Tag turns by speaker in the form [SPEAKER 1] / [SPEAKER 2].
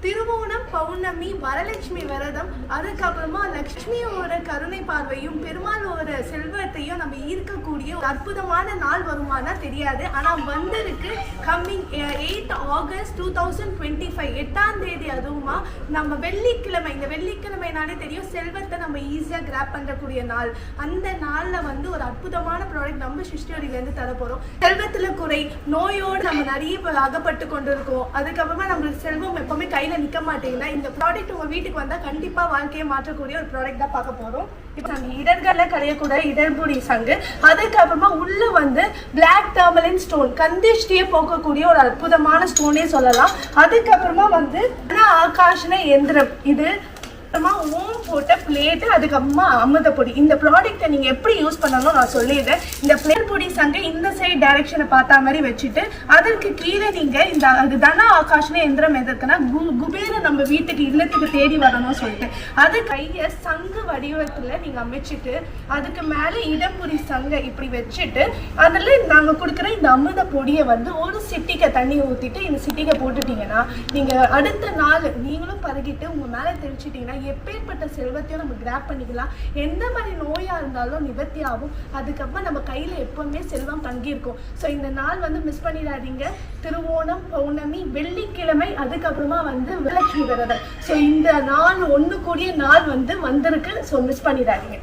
[SPEAKER 1] திருவோணம் பௌர்ணமி வரலட்சுமி விரதம், அதுக்கப்புறமா லட்சுமியோட கருணை பார்வையும் பெருமாளோட செல்வத்தையும் நம்ம ஈர்க்கக்கூடிய ஒரு அற்புதமான நாள் வருமானா தெரியாது. ஆனால் வந்திருக்கு. கம்மிங் 8 ஆகஸ்ட் 2025 8ஆம் தேதி. அதுவுமா நம்ம வெள்ளிக்கிழமை. இந்த வெள்ளிக்கிழமைனாலே தெரியும் செல்வத்தை நம்ம ஈஸியாக கிராப் பண்ணக்கூடிய நாள். அந்த நாளில் வந்து ஒரு அற்புதமான ப்ராடக்ட் நம்ம சிருஷ்டியோடிலேருந்து தர போகிறோம். செல்வத்தில் குறை, நோயோடு நம்ம நிறைய அகப்பட்டு கொண்டு இருக்கோம். அதுக்கப்புறமா நம்மளுக்கு செல்வம் எப்பவுமே கையில் நிற்க மாட்டேங்குதா. இந்த ப்ராடக்ட் உங்கள் வீட்டுக்கு வந்தால் கண்டிப்பாக வாழ்க்கையை மாற்றக்கூடிய ஒரு ப்ராடக்ட் தான் பார்க்க போகிறோம். இப்போ நாங்கள் இடர்களில் கரையக்கூடிய இடர்புடி சங்கு, அதுக்கப்புறமா உள்ள வந்து பிளாக் டர்மலின் ஸ்டோன், கந்திஷ்டியை போக்கக்கூடிய ஒரு அற்புதமான ஸ்டோனே சொல்லலாம். அதுக்கப்புறமா வந்து ஆகாஷன எந்திரம், இது ஓம் போட்ட பிளேட்டு, அதுக்கப்புறமா அமிர்த பொடி. இந்த ப்ராடக்ட்டை நீங்கள் எப்படி யூஸ் பண்ணணும் நான் சொல்லிடுறேன். இந்த பிளேட் பொடி சங்கை இந்த சைட் டைரக்ஷனை பார்த்தா மாதிரி வச்சுட்டு அதற்கு கீழே நீங்கள் இந்த அது தன ஆகாஷன எந்திரம் எதற்குன்னா குபேர நம்ம வீட்டுக்கு இல்லத்துக்கு தேடி வரணும்னு சொல்லிட்டு அது கையை சங்கு வடிவத்தில் நீங்கள் அமைச்சிட்டு அதுக்கு மேலே இடம்புரி சங்கை இப்படி வச்சுட்டு அதில் நாங்கள் கொடுக்குற இந்த அமிர்த பொடியை வந்து ஒரு சிட்டிக்கை தண்ணி ஊற்றிட்டு இந்த சிட்டிக்கை போட்டுட்டீங்கன்னா நீங்கள் அடுத்த நாள் நீங்களும் பருகிட்டு உங்கள் மேலே தெளிச்சிட்டிங்கன்னா எப்பேற்பட்ட செல்வத்தையும் நம்ம கிராப் பண்ணிக்கலாம். எந்த மாதிரி நோயாக இருந்தாலும் நிவர்த்தி ஆகும். அதுக்கப்புறம் நம்ம கையில் எப்பவுமே செல்வம் தங்கியிருக்கும். ஸோ இந்த நாள் வந்து மிஸ் பண்ணிடாதீங்க. திருவோணம் பௌர்ணமி வெள்ளிக்கிழமை, அதுக்கப்புறமா வந்து வரலட்சுமி விரதம். ஸோ இந்த நாள் ஒன்று கூடிய நாள் வந்து வந்திருக்கு. ஸோ மிஸ் பண்ணிடாதீங்க.